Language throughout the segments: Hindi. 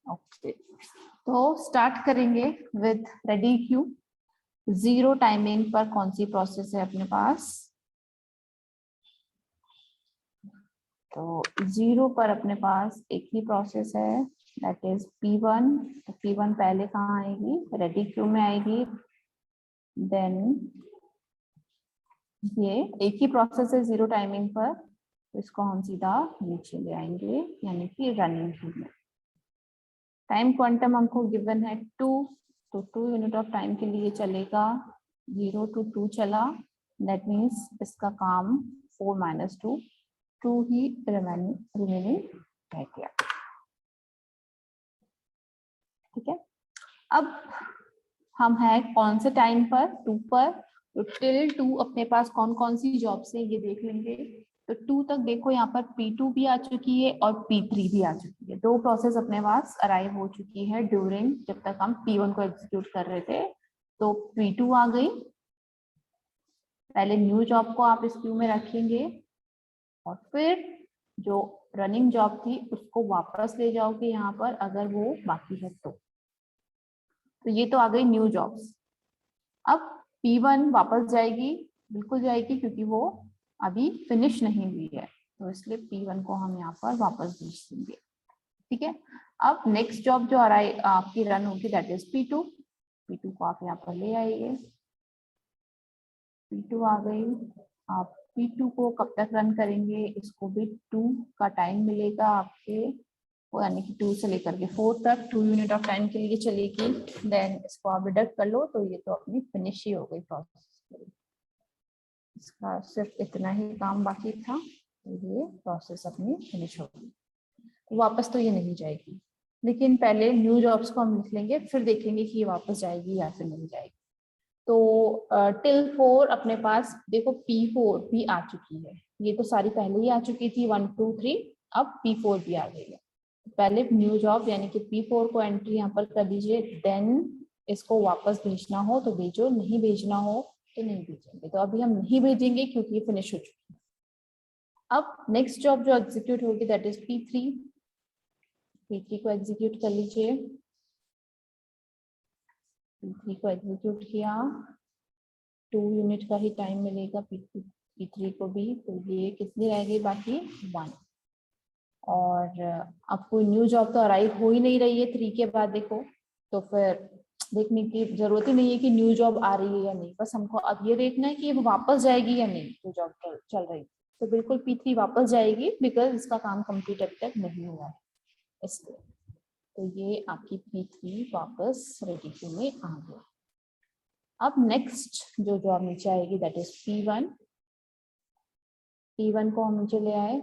ओके, तो स्टार्ट करेंगे विद रेडी क्यू। 0 टाइमिंग पर कौन सी प्रोसेस है अपने पास? तो 0 पर अपने पास एक ही प्रोसेस है, दैट इज P1। तो P1 पहले कहाँ आएगी? रेडी क्यू में आएगी। देन ये एक ही प्रोसेस है 0 टाइमिंग पर, तो इसको हम सीधा नीचे ले आएंगे, यानी कि रनिंग क्यू में। टाइम क्वांटम हमको गिवन है 2, तो 2 यूनिट ऑफ टाइम के लिए चलेगा। 0 to 2 चला, दैट मीन्स इसका काम 4 - 2, 2 ही रिमेनिंग रह गया। ठीक है, अब हम हैं कौन से टाइम पर? 2 पर। तो टिल 2 अपने पास कौन कौन सी जॉब्स है ये देख लेंगे। तो 2 तक देखो, यहाँ पर P2 भी आ चुकी है और P3 भी आ चुकी है। 2 प्रोसेस अपने पास अराइव हो चुकी है ड्यूरिंग जब तक हम P1 को एग्जीक्यूट कर रहे थे। तो P2 आ गई। पहले न्यू जॉब को आप इस क्यू में रखेंगे और फिर जो रनिंग जॉब थी उसको वापस ले जाओगे यहाँ पर, अगर वो बाकी है तो ये तो आ गई न्यू जॉब्स। अब P1 वापस जाएगी, बिल्कुल जाएगी, क्योंकि वो अभी फिनिश नहीं हुई है, तो इसलिए P1 को हम यहाँ पर वापस भेज देंगे। ठीक है, अब नेक्स्ट जॉब जो आपकी रन होगी दैट इज P2। P2 को आप यहाँ पर ले आइए। P2 आ गई। आप P2 को कब तक रन करेंगे? इसको भी 2 का टाइम मिलेगा आपके, यानी कि 2 से लेकर के 4 तक 2 यूनिट ऑफ टाइम के लिए चलेगी। देन इसको आप डिडक्ट कर लो, तो ये तो अपनी फिनिश ही हो गई प्रोसेस। इसका सिर्फ इतना ही काम बाकी था, तो ये प्रोसेस अपनी फिनिश हो गई। वापस तो ये नहीं जाएगी, लेकिन पहले न्यू जॉब्स को हम लिख लेंगे, फिर देखेंगे कि ये वापस जाएगी या फिर नहीं जाएगी। तो टिल 4 अपने पास देखो P4 भी आ चुकी है। ये तो सारी पहले ही आ चुकी थी 1 2 3, अब P4 भी आ गई है। पहले न्यू जॉब यानी कि P4 को एंट्री यहाँ पर कर दीजिए। देन इसको वापस भेजना हो तो भेजो, नहीं भेजना हो तो नहीं भेजेंगे। तो अभी हम नहीं भेजेंगे क्योंकि ये फिनिश हो चुकी है। अब नेक्स्ट जॉब जो एग्जीक्यूट होगी दैट इज P3। P3 को एग्जीक्यूट कर लीजिए। P3 को एग्जीक्यूट किया, 2 यूनिट का ही टाइम मिलेगा P3 को भी। तो ये कितनी रह गई बाकी? 1। और अब कोई न्यू जॉब तो अराइव हो ही नहीं रही है 3 के बाद देखो, तो फिर देखने की जरूरत ही नहीं है कि न्यू जॉब आ रही है या नहीं। बस हमको अब ये देखना है कि वो वापस जाएगी या नहीं। जो जॉब चल रही तो बिल्कुल P3 वापस जाएगी, बिकॉज इसका काम कंप्लीट अभी तक नहीं हुआ है इसलिए। तो ये आपकी P3 वापस रेडी क्यू में आ गई। अब नेक्स्ट जो जॉब नीचे आएगी दैट इज P1। P1 को हम नीचे ले आए।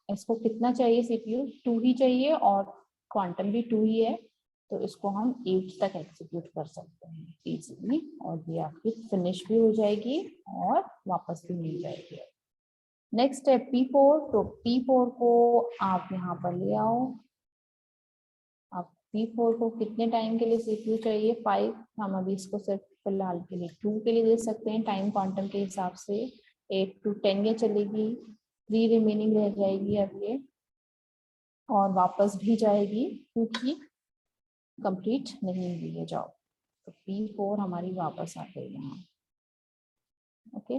इसको कितना चाहिए? CPU 2 ही चाहिए और क्वांटम भी 2 ही है, तो इसको हम 8 तक एग्जीक्यूट कर सकते हैं इजीली, और ये आपकी फिनिश भी हो जाएगी और वापस भी मिल जाएगी। नेक्स्ट है P4। तो P4 को आप यहाँ पर ले आओ। अब P4 को कितने टाइम के लिए CPU चाहिए? 5। हम अभी इसको सिर्फ फिलहाल के लिए 2 के लिए दे सकते हैं टाइम क्वांटम के हिसाब से। 8 to 10 ये चलेगी, 3 रिमेनिंग रह जाएगी अब ये, और वापस भी जाएगी क्योंकि कंप्लीट नहीं हुई है जॉब। तो P4 हमारी वापस आ गई यहाँ। ओके,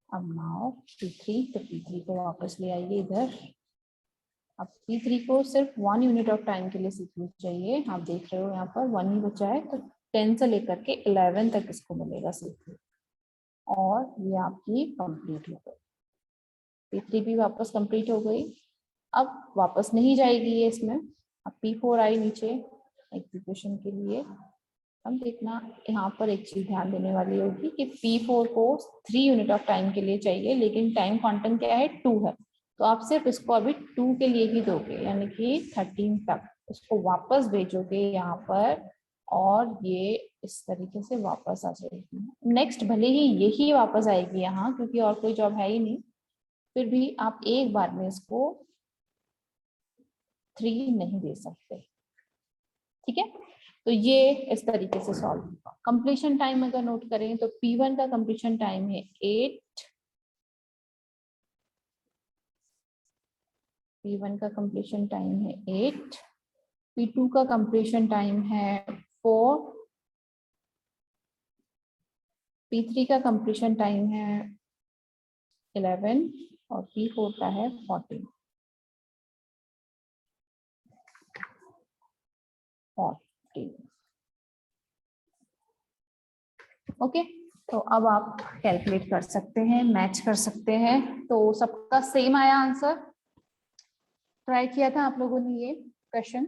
अब नाउ P3। तो P3 को वापस ले आइए इधर। अब P3 को सिर्फ 1 यूनिट ऑफ टाइम के लिए CPU चाहिए। आप देख रहे हो यहाँ पर 1 ही बचा है, तो 10 से लेकर के 11 तक इसको मिलेगा CPU, और ये आपकी कंप्लीट हो गई। P3 भी वापस कंप्लीट हो गई। अब वापस नहीं जाएगी ये इसमें। अब P4 आई नीचे एग्जीक्यूशन के लिए। अब देखना यहाँ पर एक चीज ध्यान देने वाली होगी कि P4 को 3 यूनिट ऑफ टाइम के लिए चाहिए, लेकिन टाइम क्वांटम क्या है? 2 है। तो आप सिर्फ इसको अभी 2 के लिए ही दोगे, यानी कि 13 तक इसको वापस भेजोगे यहाँ पर, और ये इस तरीके से वापस आ जाएगी। नेक्स्ट भले ही यही वापस आएगी यहाँ, क्योंकि और कोई जॉब है ही नहीं, फिर भी आप एक बार में इसको 3 नहीं दे सकते। ठीक है, तो ये इस तरीके से सॉल्व होगा। कंप्लीशन टाइम अगर नोट करें तो P1 का कंप्लीशन टाइम है 8। P1 का कंप्लीशन टाइम है 8। P2 का कंप्लीशन टाइम है 4, P3 का कंप्लीशन टाइम है 11 और P4 का है 14। ओके, तो अब आप कैलकुलेट कर सकते हैं, मैच कर सकते हैं। तो सबका सेम आया आंसर? ट्राई किया था आप लोगों ने ये क्वेश्चन?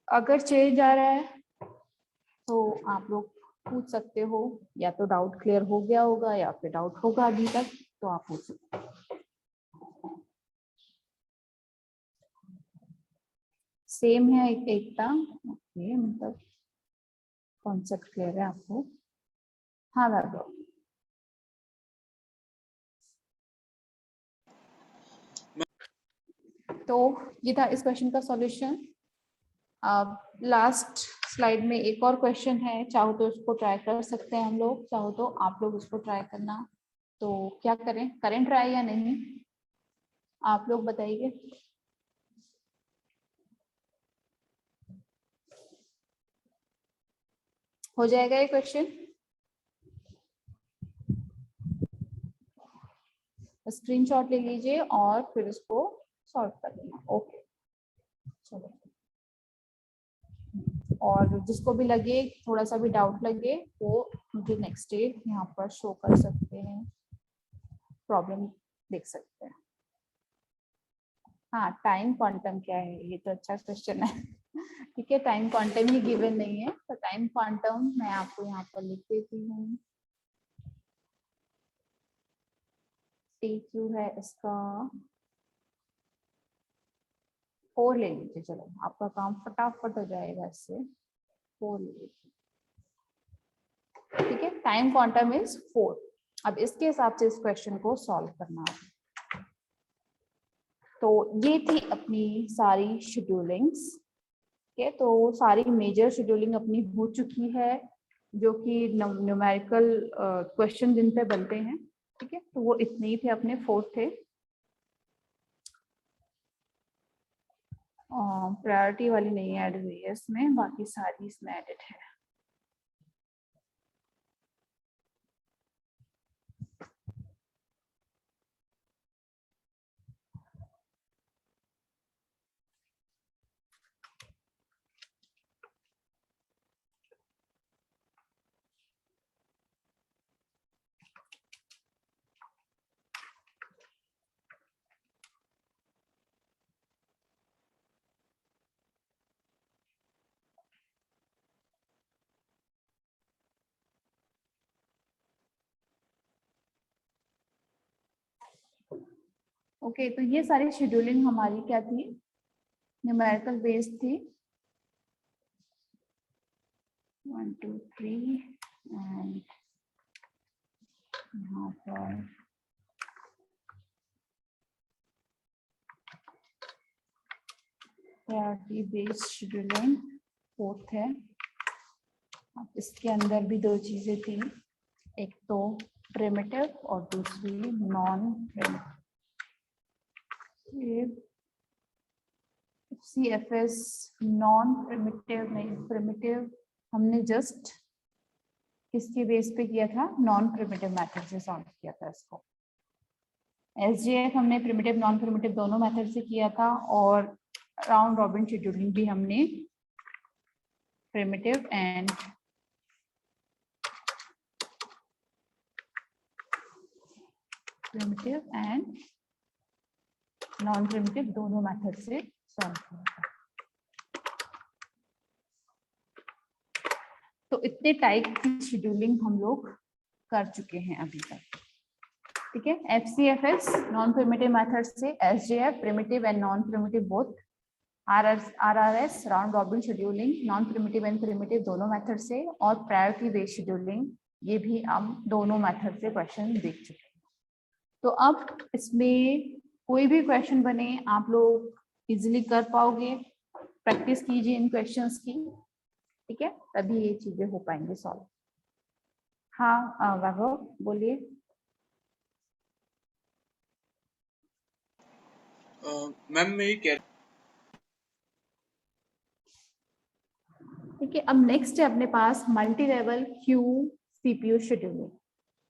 अगर चेंज आ रहा है तो आप लोग पूछ सकते हो, या तो डाउट क्लियर हो गया होगा या फिर डाउट होगा अभी तक, तो आप पूछ सकते हो। सेम है एकता? ओके, मतलब कॉन्सेप्ट क्लियर है आपको? हाँ वैभव, तो ये था इस क्वेश्चन का सॉल्यूशन। अब लास्ट स्लाइड में एक और क्वेश्चन है, चाहो तो इसको ट्राई कर सकते हैं हम लोग, चाहो तो आप लोग इसको ट्राई करना। तो क्या करें, करें ट्राई या नहीं, आप लोग बताइए। हो जाएगा ये क्वेश्चन? स्क्रीनशॉट ले लीजिए और फिर इसको सॉल्व कर लेना। ओके, चलो। और जिसको भी लगे, थोड़ा सा भी डाउट लगे, वो मुझे नेक्स्ट डे यहाँ पर शो कर सकते हैं, प्रॉब्लम देख सकते हैं। हाँ, टाइम क्वांटम क्या है, ये तो अच्छा क्वेश्चन है। ठीक है, टाइम क्वांटम ही गिवन नहीं है, तो टाइम क्वांटम मैं आपको यहाँ पर लिख देती हूँ। TQ है इसका 4 ले लीजिए, चलो आपका काम फटाफट हो जाएगा इससे। 4 ले लीजिए, ठीक है। Time quantum is 4। अब इसके हिसाब से इस क्वेश्चन को सॉल्व करना है। तो ये थी अपनी सारी शेड्यूलिंग्स, ठीक है। तो सारी मेजर शेड्यूलिंग अपनी हो चुकी है, जो कि न्यूमेरिकल क्वेश्चन जिन पे बनते हैं, ठीक है। तो वो इतने ही थे, अपने 4 थे। प्रायोरिटी वाली नहीं ऐड हुई है इसमें, बाकी सारी इसमें एडिट है। ओके, तो ये सारी शेड्यूलिंग हमारी क्या थी, न्यूमेरिकल बेस्ड थी। 1 2 3 एंड यहाँ पर प्रायोरिटी बेस्ड शेड्यूलिंग 4th है। अब इसके अंदर भी 2 चीजें थी, एक तो प्रिमिटिव और दूसरी non primitive. CFS non primitive नहीं, प्रिमिटिव हमने जस्ट किसके बेस पे किया था, नॉन प्रिमिटिव मेथड से सॉल्व किया था इसको। SGF हमने प्रिमिटिव नॉन प्रिमिटिव दोनों मेथड से किया था, और राउंड रॉबिन शेड्यूलिंग भी हमने प्रिमिटिव एंड नॉन प्रिमिटिव दोनों मेथड से सॉल्व किया था। तो इतने टाइप की शेड्यूलिंग हम लोग कर चुके हैं अभी तक, ठीक है। FCFS नॉन प्रिमिटिव मेथड से, SJF primitive and non primitive both, RRS round robin scheduling non primitive and primitive दोनों मेथड से, और प्रायोरिटी बेस्ड शेड्यूलिंग, ये भी हम दोनों मेथड से क्वेश्चन देख चुके हैं। तो अब इसमें कोई भी क्वेश्चन बने आप लोग इजीली कर पाओगे, प्रैक्टिस कीजिए इन क्वेश्चंस की, ठीक है, तभी ये चीजें हो पाएंगे सॉल्व। हाँ वैभव बोलिए। मैम मेरी ठीक है, अब नेक्स्ट है अपने पास multi level queue CPU scheduling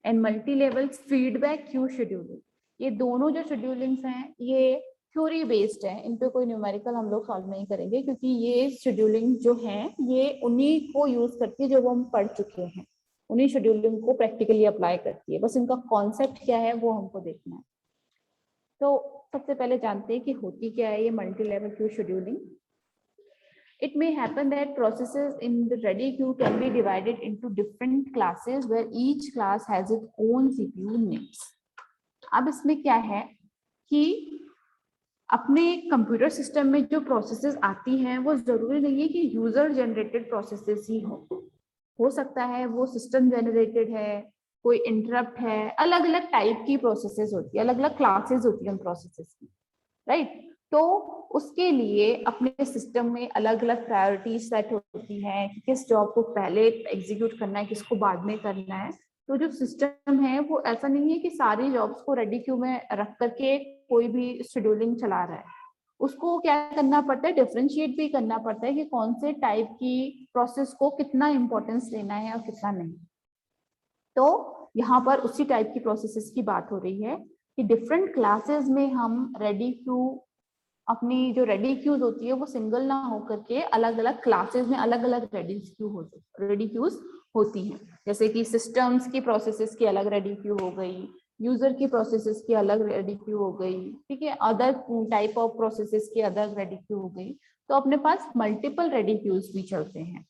and multi level feedback queue scheduling. ये दोनों जो शेड्यूलिंग्स हैं ये थ्योरी बेस्ड है, इन पे कोई न्यूमेरिकल हम लोग सॉल्व नहीं करेंगे क्योंकि ये शेड्यूलिंग जो है ये उन्हीं को यूज करती है जो वो हम पढ़ चुके हैं, उन्हीं शेड्यूलिंग को प्रैक्टिकली अप्लाई करती है, बस इनका कॉन्सेप्ट क्या है वो हमको देखना है। तो सबसे पहले जानते हैं कि होती क्या है ये multi level queue scheduling. It may happen that processes in the ready queue can be divided into different classes where each class has its own CPU needs. अब इसमें क्या है कि अपने कंप्यूटर सिस्टम में जो प्रोसेसेस आती हैं वो जरूरी नहीं है कि यूजर जनरेटेड प्रोसेसेस ही हो सकता है वो सिस्टम जनरेटेड है, कोई इंटरप्ट है, अलग अलग टाइप की प्रोसेसेस होती है, अलग अलग क्लासेस होती है उन प्रोसेसेस की, राइट। तो उसके लिए अपने सिस्टम में अलग अलग प्रायोरिटीज सेट होती है कि किस जॉब को पहले एग्जीक्यूट करना है, किसको बाद में करना है। तो जो सिस्टम है वो ऐसा नहीं है कि सारी जॉब्स को रेडी क्यू में रख करके कोई भी शेड्यूलिंग चला रहा है, उसको क्या करना पड़ता है, डिफरेंशिएट भी करना पड़ता है कि कौन से टाइप की प्रोसेस को कितना इंपॉर्टेंस देना है और कितना नहीं। तो यहाँ पर उसी टाइप की प्रोसेसेस की बात हो रही है कि डिफरेंट क्लासेस में हम रेडी क्यू, अपनी जो रेडी क्यूज होती है वो सिंगल ना होकर के अलग अलग क्लासेस में अलग अलग रेडी क्यूज होती हैं। जैसे कि सिस्टम्स की प्रोसेसेस की अलग रेडी क्यू हो गई, यूजर की प्रोसेसेस की अलग रेडी क्यू हो गई, ठीक है, अदर टाइप ऑफ प्रोसेसेस की अलग रेडी क्यू हो गई। तो अपने पास मल्टीपल रेडी क्यूज भी चलते हैं।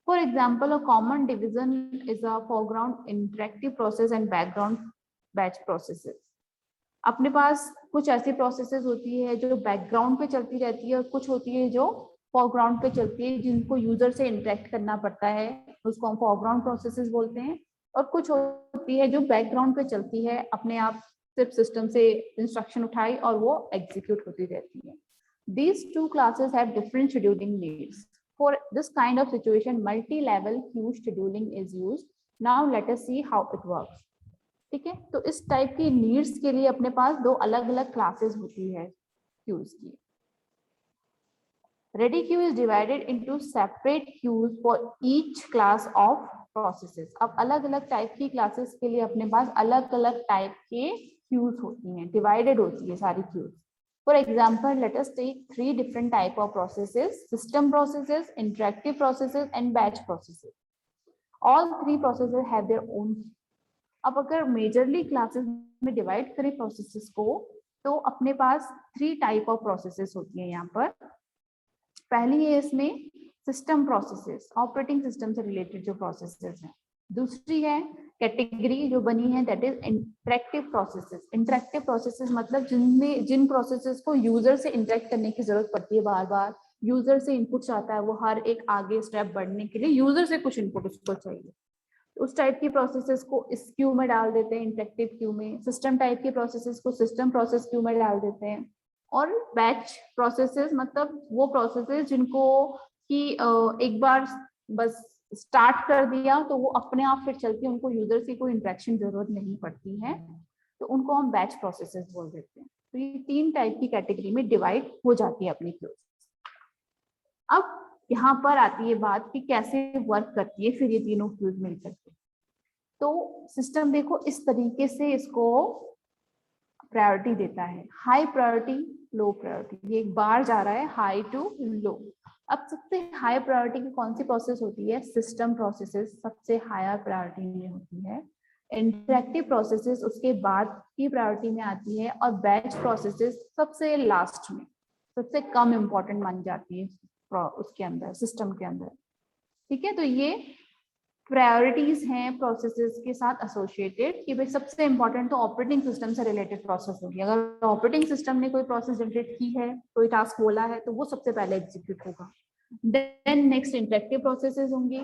For example, a common division is a foreground interactive process and background batch processes. अपने पास कुछ ऐसी प्रोसेसेस होती है जो बैकग्राउंड पे चलती रहती है और कुछ होती है जो फोरग्राउंड पे चलती है जिनको यूजर से इंटरेक्ट करना पड़ता है, उसको हम फोरग्राउंड प्रोसेसेस बोलते हैं। और कुछ होती है जो बैकग्राउंड पे चलती है, अपने आप सिर्फ सिस्टम से इंस्ट्रक्शन उठाई और वो एग्जीक्यूट होती रहती है। These two classes have different scheduling needs. For this kind of situation, multi-level queue scheduling is used. Now let us see how it works. ठीक है, तो इस टाइप की नीड्स के लिए अपने पास दो अलग अलग क्लासेस होती है क्यूज की। Ready queue is divided into separate queues for each class of processes. अब अलग अलग टाइप की क्लासेस के लिए अपने पास अलग अलग टाइप के क्यूज होती हैं, डिवाइडेड होती है सारी cues. For example, let us take 3 different type of processes: system processes, interactive processes, and batch processes. All 3 processes have their own. अब अगर मेजरली क्लासेस में डिवाइड करें प्रोसेसेस को तो अपने पास 3 टाइप ऑफ प्रोसेसेस होती है यहाँ पर। पहली है इसमें सिस्टम प्रोसेसेस, ऑपरेटिंग सिस्टम से रिलेटेड जो प्रोसेसेस हैं। दूसरी है कैटेगरी जो बनी है that is interactive processes. Interactive processes मतलब जिन प्रोसेसेस को यूजर से इंटरेक्ट करने की जरूरत पड़ती है, बार बार यूजर से इनपुट चाहता है, वो हर एक आगे स्टेप बढ़ने के लिए यूजर से कुछ इनपुट उसको चाहिए, उस टाइप की प्रोसेसेस को इस क्यू में डाल देते हैं, इंटरेक्टिव क्यू में। सिस्टम टाइप की प्रोसेसेस को सिस्टम प्रोसेस क्यू में डाल देते हैं। और बैच प्रोसेसेस मतलब वो प्रोसेसेस जिनको कि एक बार बस स्टार्ट कर दिया तो वो अपने आप फिर चलती है, उनको यूजर से कोई इंटरेक्शन जरूरत नहीं पड़ती है, तो उनको हम बैच प्रोसेसेस बोल देते हैं। तो ये 3 टाइप की कैटेगरी में डिवाइड हो जाती है अपनी क्यूज। अब यहाँ पर आती है बात कि कैसे वर्क करती है फिर ये तीनों क्यूज मिलकर के। तो सिस्टम देखो इस तरीके से इसको प्रायोरिटी देता है, हाई प्रायोरिटी, लो प्रायोरिटी। ये एक बार जा रहा है हाई टू लो। अब सबसे हाई प्रायोरिटी की कौन सी प्रोसेस होती है? सिस्टम प्रोसेसेस सबसे हायर प्रायोरिटी में होती है। इंटरेक्टिव प्रोसेसेस उसके बाद की प्रायोरिटी में आती है और बैच प्रोसेसेस सबसे लास्ट में, सबसे कम इम्पोर्टेंट मानी जाती है उसके अंदर, सिस्टम के अंदर। ठीक है, तो ये प्रायोरिटीज हैं प्रोसेसेस के साथ एसोसिएटेड कि भाई सबसे इंपॉर्टेंट तो ऑपरेटिंग सिस्टम से रिलेटेड प्रोसेस होगी। अगर ऑपरेटिंग सिस्टम ने कोई प्रोसेस जनरेट की है, कोई टास्क बोला है, तो वो सबसे पहले एग्जीक्यूट होगा। देन नेक्स्ट इंटरेक्टिव प्रोसेसेस होंगी,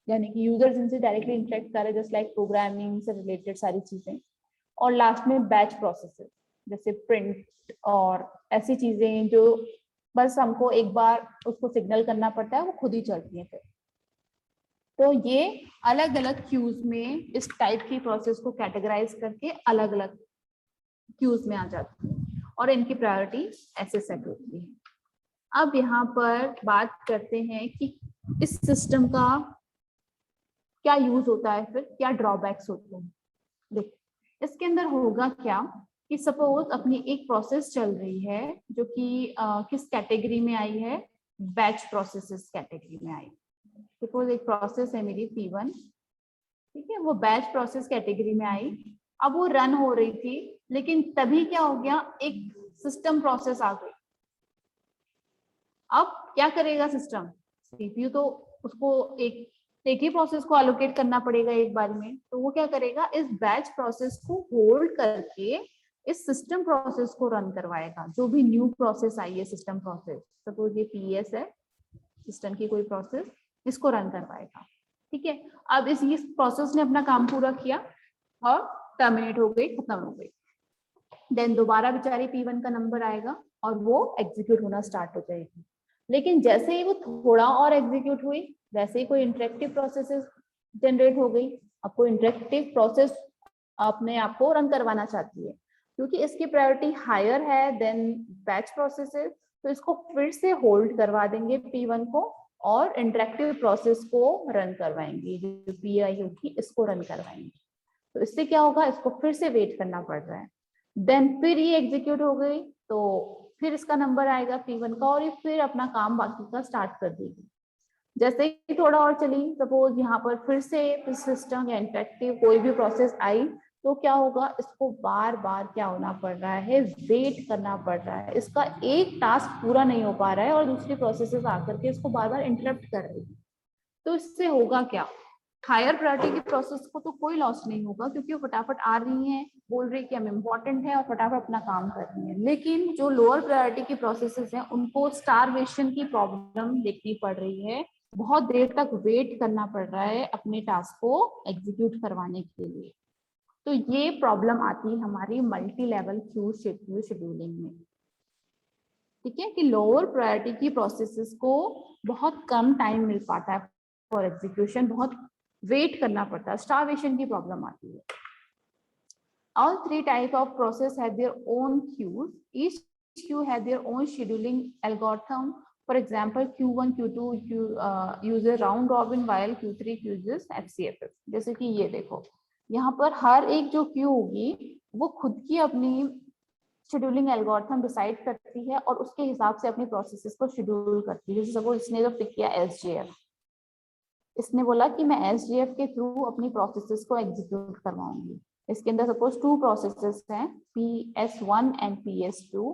यानी कि यूजर जिनसे डायरेक्टली इंटरेक्ट कर रहे, जस्ट लाइक प्रोग्रामिंग से रिलेटेड सारी चीजें। और लास्ट में बैच प्रोसेसेस जैसे प्रिंट और ऐसी चीजें जो बस हमको एक बार उसको सिग्नल करना पड़ता है, वो खुद ही चलती है फिर। तो ये अलग अलग क्यूज में इस टाइप की प्रोसेस को कैटेगराइज करके अलग अलग क्यूज में आ जाती है और इनकी प्रायोरिटी ऐसे सेट होती है। अब यहाँ पर बात करते हैं कि इस सिस्टम का क्या यूज होता है, फिर क्या ड्रॉबैक्स होते हैं। देख, इसके अंदर होगा क्या कि सपोज अपनी एक प्रोसेस चल रही है जो कि किस कैटेगरी में आई है, बैच प्रोसेसेस कैटेगरी में आई। सपोज एक प्रोसेस है मेरी P1, ठीक है, वो बैच प्रोसेस कैटेगरी में आई। अब वो रन हो रही थी, लेकिन तभी क्या हो गया, एक सिस्टम प्रोसेस आ गई। अब क्या करेगा सिस्टम, सीपीयू तो उसको एक ही प्रोसेस को एलोकेट करना पड़ेगा एक बार में, तो वो क्या करेगा, इस बैच प्रोसेस को होल्ड करके इस सिस्टम प्रोसेस को रन करवाएगा। जो भी न्यू प्रोसेस आई है सिस्टम प्रोसेस, सपोज ये PS है, सिस्टम की कोई प्रोसेस, इसको रन करवाएगा। ठीक है, अब इस प्रोसेस ने अपना काम पूरा किया और टर्मिनेट हो गई, खत्म हो गई। देन दोबारा बेचारी P1 का नंबर आएगा और वो एग्जीक्यूट होना स्टार्ट हो जाएगी। लेकिन जैसे ही वो थोड़ा और एग्जीक्यूट हुई, वैसे ही कोई इंटरेक्टिव प्रोसेसेस जनरेट हो गई। अब कोई इंटरेक्टिव प्रोसेस अपने आप को रन करवाना चाहती है, क्योंकि इसकी प्रायोरिटी हायर है देन बैच प्रोसेसेस, तो इसको फिर से होल्ड करवा देंगे P1 को और इंटरेक्टिव प्रोसेस को रन करवाएंगे। जो PI होगी इसको रन करवाएंगे। तो इससे क्या होगा, इसको फिर से वेट करना पड़ रहा है। देन फिर ये एग्जीक्यूट हो गई, तो फिर इसका नंबर आएगा P1 का और ये फिर अपना काम बाकी का स्टार्ट कर देगी। जैसे ही थोड़ा और चली, सपोज यहाँ पर फिर से सिस्टम या इंटरेक्टिव कोई भी प्रोसेस आई, तो क्या होगा, इसको बार बार क्या होना पड़ रहा है, वेट करना पड़ रहा है। इसका एक टास्क पूरा नहीं हो पा रहा है और दूसरी प्रोसेसेस आकर के इसको बार बार इंटरप्ट कर रही है। तो इससे होगा क्या, हायर प्रायोरिटी की प्रोसेस को तो कोई लॉस नहीं होगा, क्योंकि वो फटाफट आ रही हैं, बोल रही कि हम इम्पोर्टेंट है और फटाफट अपना काम कर रही है। लेकिन जो लोअर प्रायोरिटी की प्रोसेसेस हैं, उनको स्टारवेशन की प्रॉब्लम देखनी पड़ रही है, बहुत देर तक वेट करना पड़ रहा है अपने टास्क को एग्जीक्यूट करवाने के लिए। तो ये प्रॉब्लम आती है हमारी multi level Q CPU scheduling में। ठीक है, कि लोअर प्रायोरिटी की प्रोसेसेस को बहुत कम टाइम मिल पाता है फॉर एग्जीक्यूशन, बहुत वेट करना पड़ता है, स्टारवेशन की प्रॉब्लम आती है। All three type of process have their own queues. Each queue has their own scheduling algorithm. For example, Q1, Q2 uses round robin while Q3 uses FCFS. जैसे कि ये देखो, यहाँ पर हर एक जो क्यू होगी वो खुद की अपनी शेड्यूलिंग एल्गोरिथम डिसाइड करती है और उसके हिसाब से अपनी प्रोसेसेस को शेड्यूल करती है। जैसे सपोज इसने जो पिक किया SJF, इसने बोला कि मैं SJF के थ्रू अपनी प्रोसेसेस को एग्जीक्यूट करवाऊंगी। इसके अंदर सपोज 2 प्रोसेसेस हैं, PS1 एंड PS2,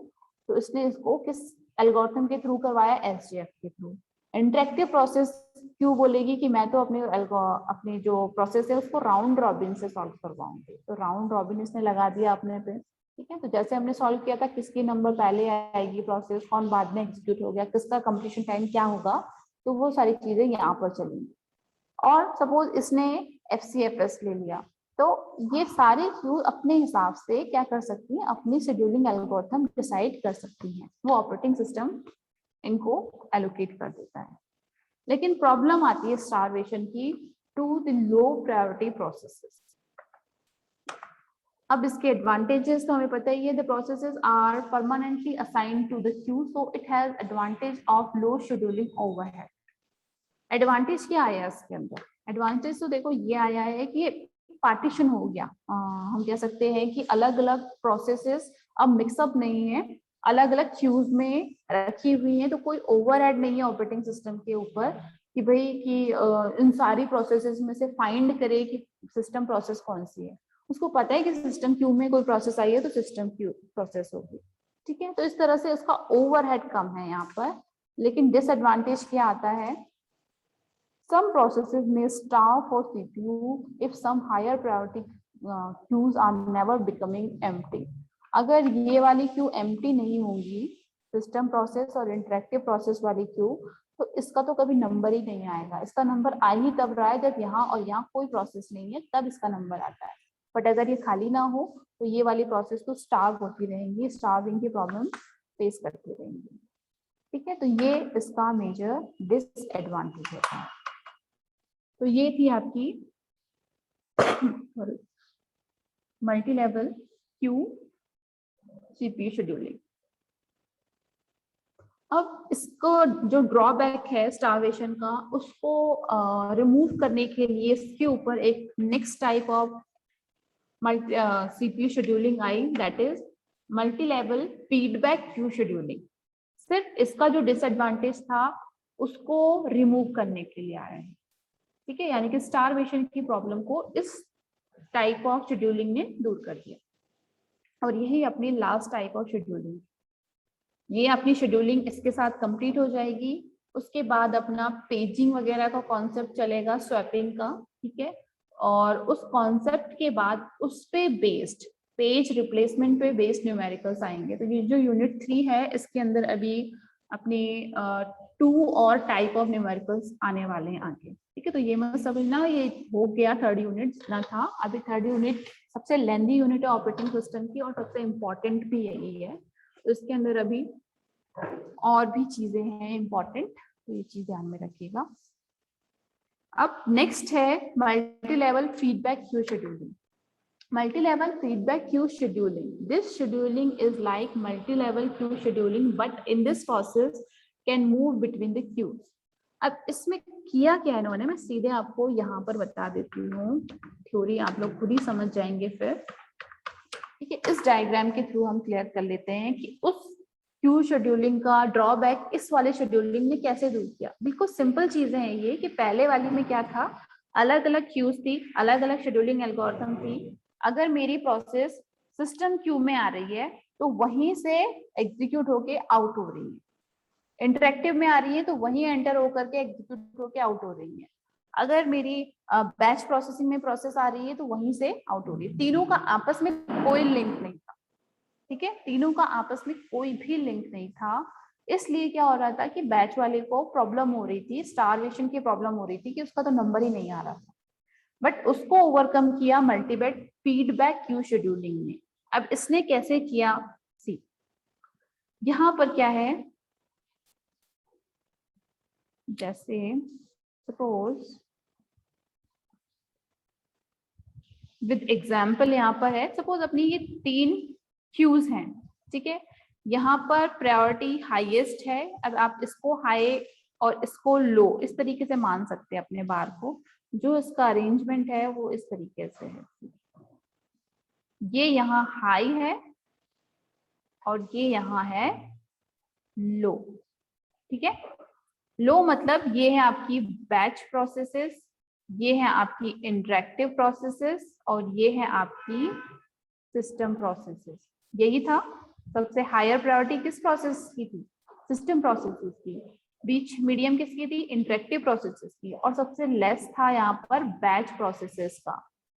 तो इसने इसको किस एल्गोरिथम के थ्रू करवाया, SJF के थ्रू। इंटरेक्टिव प्रोसेस क्यों बोलेगी कि मैं तो अपनी जो प्रोसेस है उसको राउंड रॉबिन से सॉल्व करवाऊंगी, तो राउंड रॉबिन इसने लगा दिया अपने पे। ठीक है, तो जैसे हमने सॉल्व किया था, किसकी नंबर पहले आएगी प्रोसेस, कौन बाद में एग्जीक्यूट हो गया, किसका कंप्लीशन टाइम क्या होगा, तो वो सारी चीजें यहाँ पर चलेंगी। और सपोज इसने FCFS ले लिया, तो ये सारे क्यू अपने हिसाब से क्या कर सकती हैं, अपनी शेड्यूलिंग एल्गोरिथम डिसाइड कर सकती हैं। वो ऑपरेटिंग सिस्टम इनको एलोकेट कर देता है। लेकिन प्रॉब्लम आती है स्टारवेशन की to the low priority processes. अब इसके एडवांटेजेस तो हमें पता ही है, the processes are permanently assigned to the queue, so it has advantage of low scheduling overhead. Advantage क्या आया इसके अंदर, एडवांटेज तो देखो ये आया है कि पार्टीशन हो गया। हम कह सकते हैं कि अलग अलग प्रोसेसेस अब मिक्सअप नहीं है, अलग अलग क्यूज में रखी हुई हैं, तो कोई ओवरहेड नहीं है ऑपरेटिंग सिस्टम के ऊपर कि भाई कि इन सारी प्रोसेसेस में से फाइंड करे कि सिस्टम प्रोसेस कौन सी है। उसको पता है कि सिस्टम क्यू में कोई प्रोसेस आई है तो सिस्टम क्यू प्रोसेस होगी। ठीक है, तो इस तरह से उसका ओवरहेड कम है यहाँ पर। लेकिन डिसएडवांटेज क्या आता है, some processes may starve for CPU if some higher priority queues are never becoming empty. अगर ये वाली क्यू empty नहीं होंगी, सिस्टम प्रोसेस और इंटरेक्टिव प्रोसेस वाली क्यू, तो इसका तो कभी नंबर ही नहीं आएगा। इसका नंबर आ ही तब रहा है जब यहाँ और यहाँ कोई प्रोसेस नहीं है, तब इसका नंबर आता है। बट अगर ये खाली ना हो तो ये वाली प्रोसेस तो स्टार्व होती रहेंगी, स्टार्विंग की प्रॉब्लम फेस करती रहेंगी। ठीक है, तो ये इसका मेजर डिसएडवांटेज होता है। तो ये थी आपकी multi level Q CPU scheduling. अब इसको जो ड्रॉबैक है स्टारवेशन का, उसको रिमूव करने के लिए इसके ऊपर एक next type of CPU scheduling I, that is multi level feedback queue scheduling. सिर्फ इसका जो डिसएडवांटेज था उसको रिमूव करने के लिए आया है, ठीक है, यानी कि स्टारवेशन की प्रॉब्लम को इस टाइप ऑफ शेड्यूलिंग ने दूर कर दिया। और यही अपनी लास्ट टाइप ऑफ शेड्यूलिंग, ये अपनी शेड्यूलिंग इसके साथ कंप्लीट हो जाएगी। उसके बाद अपना पेजिंग वगैरह का कॉन्सेप्ट चलेगा, स्वैपिंग का, ठीक है। और उस कॉन्सेप्ट के बाद उस पे बेस्ड पेज रिप्लेसमेंट पे बेस्ड न्यूमेरिकल्स आएंगे। तो ये जो यूनिट 3 है इसके अंदर अभी अपने 2 और टाइप ऑफ न्यूमेरिकल्स आने वाले हैं आगे, ठीक है। तो ये मत समझना ये हो गया थर्ड यूनिट जितना था। अभी थर्ड यूनिट सबसे लेंथी यूनिट है ऑपरेटिंग सिस्टम की और सबसे इम्पोर्टेंट भी यही है। तो इसके अंदर अभी और भी चीजें हैं इम्पोर्टेंट, तो ये चीज ध्यान में रखिएगा। अब नेक्स्ट है multi level feedback queue scheduling. Multi level feedback queue scheduling, this scheduling is like multi level queue scheduling but in this process can move between the queues. अब इसमें किया क्या इन्होंने, मैं सीधे आपको यहाँ पर बता देती हूँ, थ्योरी आप लोग खुद ही समझ जाएंगे फिर, ठीक है। इस डायग्राम के थ्रू हम क्लियर कर लेते हैं कि उस क्यू शेड्यूलिंग का ड्रॉबैक इस वाले शेड्यूलिंग ने कैसे दूर किया। बिल्कुल सिंपल चीजें हैं ये, कि पहले वाली में क्या था, अलग अलग क्यूज थी, अलग अलग शेड्यूलिंग एल्गोरिथम थी। अगर मेरी प्रोसेस सिस्टम क्यू में आ रही है तो वहीं से एग्जीक्यूट होके आउट हो रही है, इंटरेक्टिव में आ रही है तो वहीं एंटर होकर के एग्जीक्यूट होके आउट हो रही है। अगर मेरी बैच प्रोसेसिंग में प्रोसेस आ रही है तो वहीं से आउट हो रही है। तीनों का आपस में कोई लिंक नहीं था, ठीक है, तीनों का आपस में कोई भी लिंक नहीं था। इसलिए क्या हो रहा था कि बैच वाले को प्रॉब्लम हो रही थी, स्टारवेशन की प्रॉब्लम हो रही थी कि उसका तो नंबर ही नहीं आ रहा था। बट उसको ओवरकम किया मल्टीबेट फीडबैक क्यू शेड्यूलिंग ने। अब इसने कैसे किया, सी यहां पर क्या है, जैसे सपोज विद एग्जाम्पल यहाँ पर है, सपोज अपनी ये 3 क्यूज हैं, ठीक है। यहाँ पर प्रायोरिटी हाईएस्ट है। अब आप इसको हाई और इसको लो इस तरीके से मान सकते हैं अपने बार को। जो इसका अरेंजमेंट है वो इस तरीके से है, ये यहाँ हाई है और ये यहाँ है लो, ठीक है। लो मतलब ये है आपकी बैच प्रोसेसेस, ये है आपकी इंटरेक्टिव प्रोसेसेस और ये है आपकी सिस्टम प्रोसेसेस। यही था। सबसे हायर प्रायोरिटी किस प्रोसेस की थी, सिस्टम प्रोसेसेस की। बीच मीडियम किसकी थी, इंटरेक्टिव प्रोसेसेस की। और सबसे लेस था यहाँ पर बैच प्रोसेसेस का,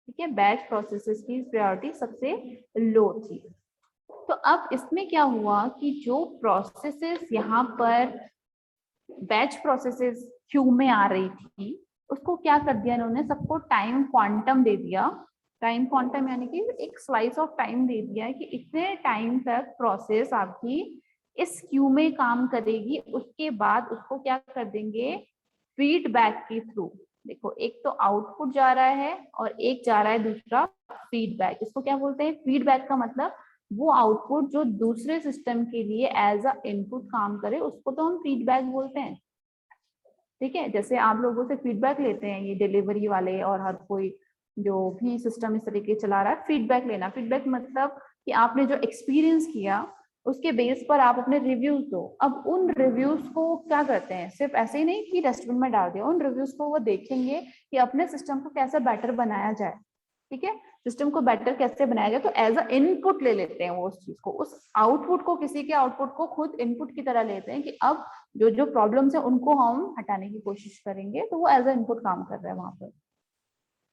ठीक है। बैच प्रोसेसेस की प्रायोरिटी सबसे लो थी। तो अब इसमें क्या हुआ कि जो प्रोसेसेस यहाँ पर बैच प्रोसेसेस क्यू में आ रही थी उसको क्या कर दिया इन्होंने, सबको टाइम क्वांटम दे दिया। टाइम क्वांटम यानी कि एक स्लाइस ऑफ टाइम दे दिया है कि इतने टाइम तक प्रोसेस आपकी इस क्यू में काम करेगी, उसके बाद उसको क्या कर देंगे, फीडबैक के थ्रू। देखो एक तो आउटपुट जा रहा है और एक जा रहा है दूसरा फीडबैक। इसको क्या बोलते हैं, फीडबैक का मतलब वो आउटपुट जो दूसरे सिस्टम के लिए एज अ इनपुट काम करे उसको तो हम फीडबैक बोलते हैं, ठीक है। जैसे आप लोगों से फीडबैक लेते हैं ये डिलीवरी वाले और हर कोई जो भी सिस्टम इस तरीके चला रहा है, फीडबैक लेना। फीडबैक मतलब कि आपने जो एक्सपीरियंस किया उसके बेस पर आप अपने रिव्यूज दो। अब उन रिव्यूज को क्या करते हैं, सिर्फ ऐसे ही नहीं कि डस्टबिन में डाल दिया, उन रिव्यूज को वो देखेंगे कि अपने सिस्टम को कैसे बेटर बनाया जाए, ठीक है। सिस्टम को बेटर कैसे बनाया जाए, तो एज अ इनपुट ले लेते हैं वो उस चीज को, उस आउटपुट को, किसी के आउटपुट को खुद इनपुट की तरह लेते हैं कि अब जो जो प्रॉब्लम्स है उनको हम हटाने की कोशिश करेंगे। तो वो एज अ इनपुट काम कर रहा है वहां पर।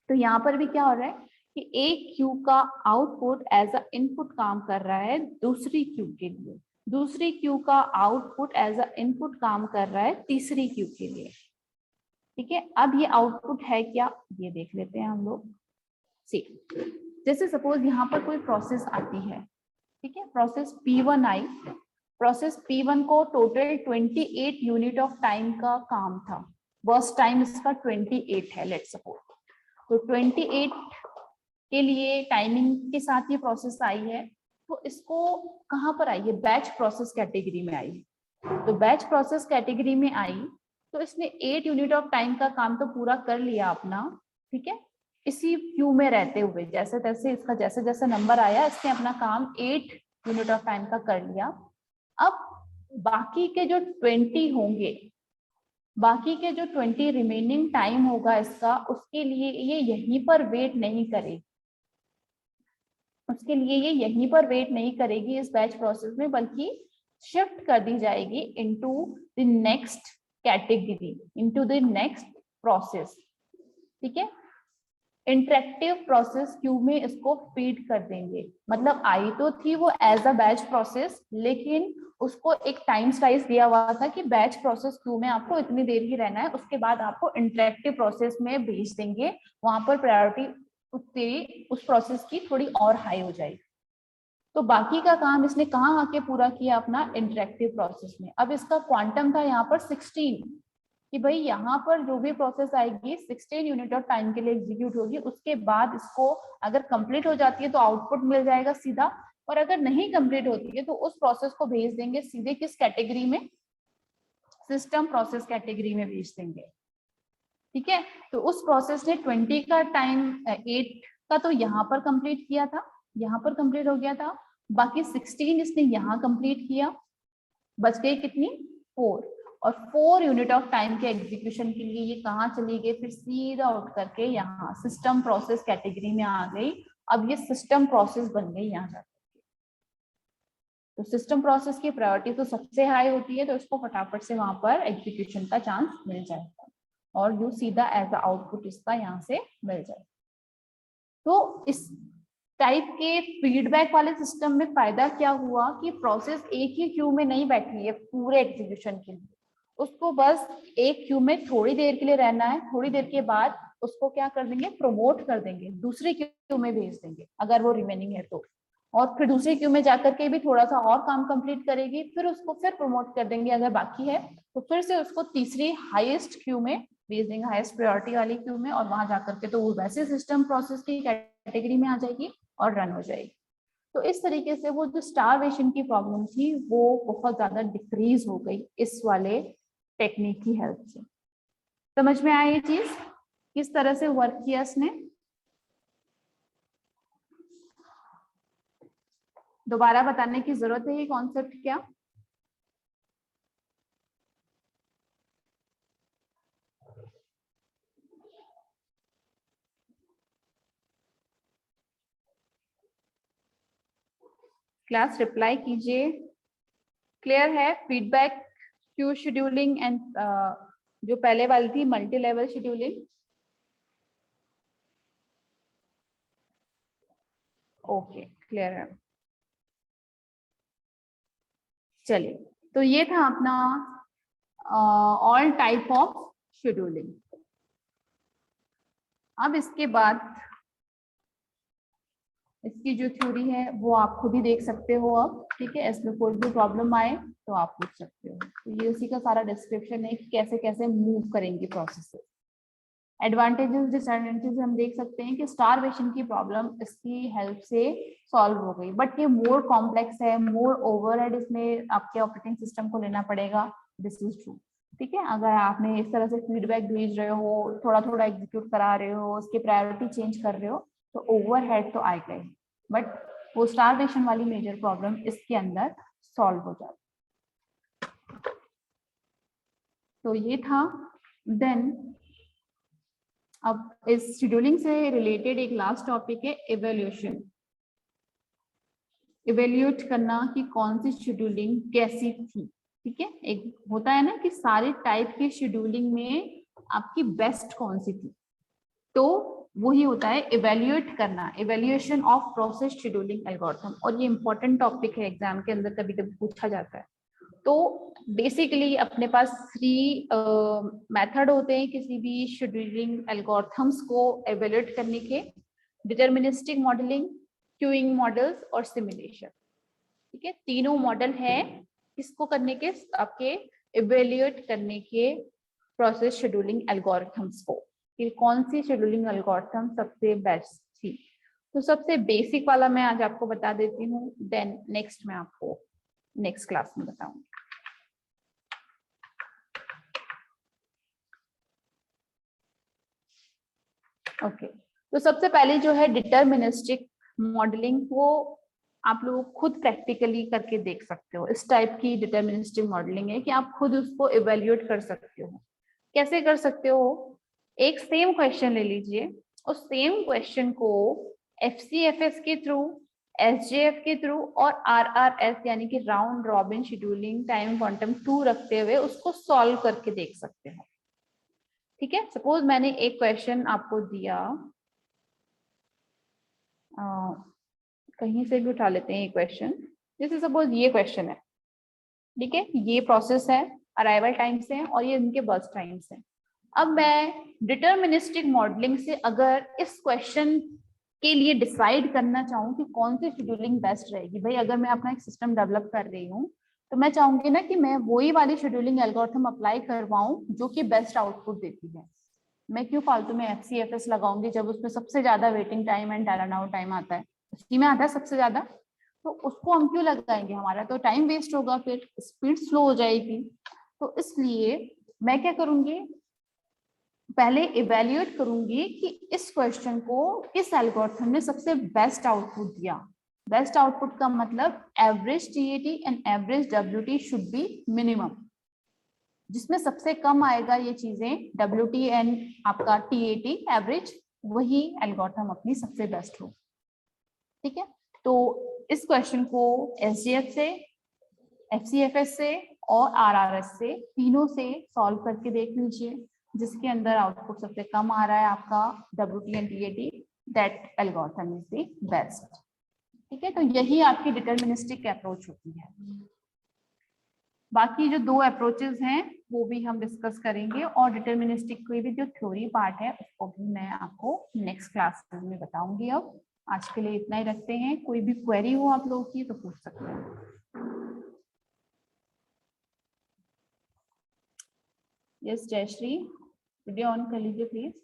तो यहाँ पर भी क्या हो रहा है कि एक क्यू का आउटपुट एज अ इनपुट काम कर रहा है दूसरी क्यू के लिए, दूसरी क्यू का आउटपुट एज अ इनपुट काम कर रहा है तीसरी क्यू के लिए, ठीक है। अब ये आउटपुट है क्या, ये देख लेते हैं हम लोग। सी जैसे सपोज यहाँ पर कोई प्रोसेस आती है, ठीक है, प्रोसेस P1 आई। प्रोसेस P1 को टोटल 28 यूनिट ऑफ टाइम का काम था, बर्स्ट टाइम इसका 28 है लेट्स सपोज। तो 28 के लिए टाइमिंग के साथ ये प्रोसेस आई है। तो इसको कहाँ पर आई है, बैच प्रोसेस कैटेगरी में आई है, तो बैच प्रोसेस कैटेगरी में आई तो इसने 8 यूनिट ऑफ टाइम का काम तो पूरा कर लिया अपना, ठीक है। इसी क्यू में रहते हुए जैसे तैसे इसका जैसे जैसे नंबर आया इसने अपना काम 8 यूनिट ऑफ टाइम का कर लिया। अब बाकी के जो 20 होंगे, बाकी के जो 20 रिमेनिंग टाइम होगा इसका, उसके लिए ये यहीं पर वेट नहीं करेगी, उसके लिए ये यहीं पर वेट नहीं करेगी इस बैच प्रोसेस में, बल्कि शिफ्ट कर दी जाएगी into the next category, into the next process, ठीक है। इंटरेक्टिव प्रोसेस क्यू में इसको फीड कर देंगे। मतलब आई तो थी वो एज अ बैच प्रोसेस, लेकिन उसको एक टाइम स्लाइस दिया हुआ था कि बैच प्रोसेस क्यू में आपको इतनी देर ही रहना है, उसके बाद आपको इंटरेक्टिव प्रोसेस में भेज देंगे, वहां पर प्रायोरिटी उस प्रोसेस की थोड़ी और हाई हो जाएगी। तो बाकी का काम इसने कहाँ आके पूरा किया अपना, इंटरेक्टिव प्रोसेस में। अब इसका क्वांटम था यहाँ पर 16 कि भाई यहाँ पर जो भी प्रोसेस आएगी 16 यूनिट ऑफ टाइम के लिए एग्जीक्यूट होगी, उसके बाद इसको अगर कंप्लीट हो जाती है तो आउटपुट मिल जाएगा सीधा, और अगर नहीं कंप्लीट होती है तो उस प्रोसेस को भेज देंगे सीधे किस कैटेगरी में, सिस्टम प्रोसेस कैटेगरी में भेज देंगे, ठीक है। तो उस प्रोसेस ने 20 का टाइम 8 का तो यहाँ पर कंप्लीट किया था, यहाँ पर कंप्लीट हो गया था, बाकी 16 इसने यहाँ कंप्लीट किया, बच गई कितनी 4, और 4 यूनिट ऑफ टाइम के एग्जीक्यूशन के लिए ये कहाँ चली गई, फिर सीधा उठ करके यहाँ सिस्टम प्रोसेस कैटेगरी में आ गई। अब ये सिस्टम प्रोसेस बन गई यहाँ जाकर, तो सिस्टम प्रोसेस की प्रायोरिटी तो सबसे हाई होती है, तो इसको फटाफट से वहां पर एग्जीक्यूशन का चांस मिल जाएगा और यू सीधा एज अ आउटपुट इसका यहाँ से मिल जाएगा। तो इस टाइप के फीडबैक वाले सिस्टम में फायदा क्या हुआ कि प्रोसेस एक ही क्यू में नहीं बैठी है पूरे एग्जीक्यूशन के लिए, उसको बस एक क्यू में थोड़ी देर के लिए रहना है, थोड़ी देर के बाद उसको क्या कर देंगे, प्रमोट कर देंगे, दूसरी क्यू में भेज देंगे अगर वो रिमेनिंग है तो, और फिर दूसरी क्यू में जाकर के भी थोड़ा सा और काम कंप्लीट करेगी, फिर उसको फिर प्रमोट कर देंगे अगर बाकी है तो फिर से उसको तीसरी हाईएस्ट क्यू में भेज देंगे, हाईएस्ट प्रायोरिटी वाली क्यू में, और वहां जाकर के तो वो वैसे सिस्टम प्रोसेस की कैटेगरी में आ जाएगी और रन हो जाएगी। तो इस तरीके से वो जो स्टारवेशन की प्रॉब्लम थी वो बहुत ज्यादा डिक्रीज हो गई इस वाले टेक्निक की हेल्प से। समझ में आया ये चीज किस तरह से वर्क किया इसने? दोबारा बताने की जरूरत है ये कॉन्सेप्ट क्या? क्लास रिप्लाई कीजिए। क्लियर है? फीडबैक क्यू शेड्यूलिंग एंड जो पहले वाली थी multi level scheduling, okay clear है। चलिए, तो ये था अपना ऑल टाइप ऑफ शेड्यूलिंग। अब इसके बाद इसकी जो थ्योरी है वो आप खुद ही देख सकते हो अब, ठीक है। इसमें कोई भी प्रॉब्लम आए तो आप पूछ सकते हो। तो ये उसी का सारा डिस्क्रिप्शन है कि कैसे कैसे मूव करेंगे प्रोसेस। एडवांटेजेस डिसएडवांटेजेस हम देख सकते हैं कि स्टारवेशन की प्रॉब्लम इसकी हेल्प से सॉल्व हो गई, बट ये मोर कॉम्प्लेक्स है, मोर ओवरहेड इसमें आपके ऑपरेटिंग सिस्टम को लेना पड़ेगा, दिस इज ट्रू, ठीक है। अगर आपने इस तरह से फीडबैक भेज रहे हो, थोड़ा थोड़ा एग्जीक्यूट करा रहे हो, उसकी प्रायोरिटी चेंज कर रहे हो, तो ओवरहेड तो आएगा ही, बट वो स्टारवेशन वाली मेजर प्रॉब्लम इसके अंदर सॉल्व हो जाती। तो ये था। देन अब इस शेड्यूलिंग से रिलेटेड एक लास्ट टॉपिक है इवैल्यूएशन। इवैल्यूएट करना कि कौन सी शेड्यूलिंग कैसी थी, ठीक है। एक होता है ना कि सारे टाइप की शेड्यूलिंग में आपकी बेस्ट कौन सी थी, तो वही होता है इवैल्यूएट करना, evaluation of process scheduling algorithm. और ये इंपॉर्टेंट टॉपिक है, एग्जाम के अंदर कभी कभी पूछा जाता है। तो बेसिकली अपने पास 3 मेथड होते हैं किसी भी शेड्यूलिंग एल्गोरिथम्स को इवैल्यूएट करने के, डिटर्मिनिस्टिक मॉडलिंग, क्यूइंग मॉडल्स और सिमुलेशन, ठीक है। तीनों मॉडल है किसको करने के, आपके इवैल्यूएट करने के प्रोसेस शेड्यूलिंग एल्गोरिथम्स को, कि कौन सी शेड्यूलिंग एल्गोरिथम सबसे बेस्ट थी। तो सबसे बेसिक वाला मैं आज आपको बता देती हूँ, देन नेक्स्ट मैं आपको नेक्स्ट क्लास में बताऊंगी। ओके, तो सबसे पहले जो है डिटर्मिनिस्टिक मॉडलिंग, वो आप लोग खुद प्रैक्टिकली करके देख सकते हो। इस टाइप की डिटर्मिनिस्टिक मॉडलिंग है कि आप खुद उसको इवेल्युएट कर सकते हो। कैसे कर सकते हो? एक सेम क्वेश्चन ले लीजिए, उस सेम क्वेश्चन को FCFS के थ्रू, SJF के थ्रू और RRS यानी कि round robin scheduling time quantum 2 रखते हुए उसको सॉल्व करके देख सकते हो। ठीक है, सपोज मैंने एक क्वेश्चन आपको दिया, कहीं से भी उठा लेते हैं ये क्वेश्चन। जैसे सपोज ये क्वेश्चन है, ठीक है, ये प्रोसेस है, अराइवल टाइम्स है और ये इनके बर्स्ट टाइम्स है। अब मैं डिटर्मिनिस्टिक मॉडलिंग से अगर इस क्वेश्चन के लिए डिसाइड करना चाहूँ कि कौन सी शेड्यूलिंग बेस्ट रहेगी, भाई अगर मैं अपना एक सिस्टम डेवलप कर रही हूँ तो मैं चाहूंगी ना कि मैं वही वाली शेड्यूलिंग एल्गोरिथम अप्लाई करवाऊं जो कि बेस्ट आउटपुट देती है। मैं क्यों फालतू में FCFS लगाऊंगी जब उसमें सबसे ज्यादा waiting time and turn out time आता है, उसी में आता है सबसे ज्यादा, तो उसको हम क्यों लगाएंगे? हमारा तो टाइम वेस्ट होगा, फिर स्पीड स्लो हो जाएगी। तो इसलिए मैं क्या करूंगी, पहले इवेल्युएट करूंगी कि इस क्वेश्चन को किस एल्गोरिथम ने सबसे बेस्ट आउटपुट दिया। बेस्ट आउटपुट का मतलब average TAT and average WT should be minimum. जिसमें सबसे कम आएगा ये चीजें WT एंड आपका TAT एवरेज, वही एल्गोरिथम अपनी सबसे बेस्ट हो। ठीक है, तो इस क्वेश्चन को SJF से, FCFS से और RRS से, तीनों से सॉल्व करके देख लीजिए। जिसके अंदर आउटपुट सबसे कम आ रहा है आपका WT and TAT, that algorithm is the best. ठीक है, तो यही आपकी डिटर्मिनिस्टिक अप्रोच होती है। बाकी जो दो अप्रोचेस हैं वो भी हम डिस्कस करेंगे, और डिटर्मिनिस्टिक कोई भी जो थ्योरी पार्ट है उसको भी मैं आपको नेक्स्ट क्लास में बताऊंगी। अब आज के लिए इतना ही रखते हैं। कोई भी क्वेरी हो आप लोगों की तो पूछ सकते हैं। यस जयश्री, वीडियो ऑन कर लीजिए प्लीज।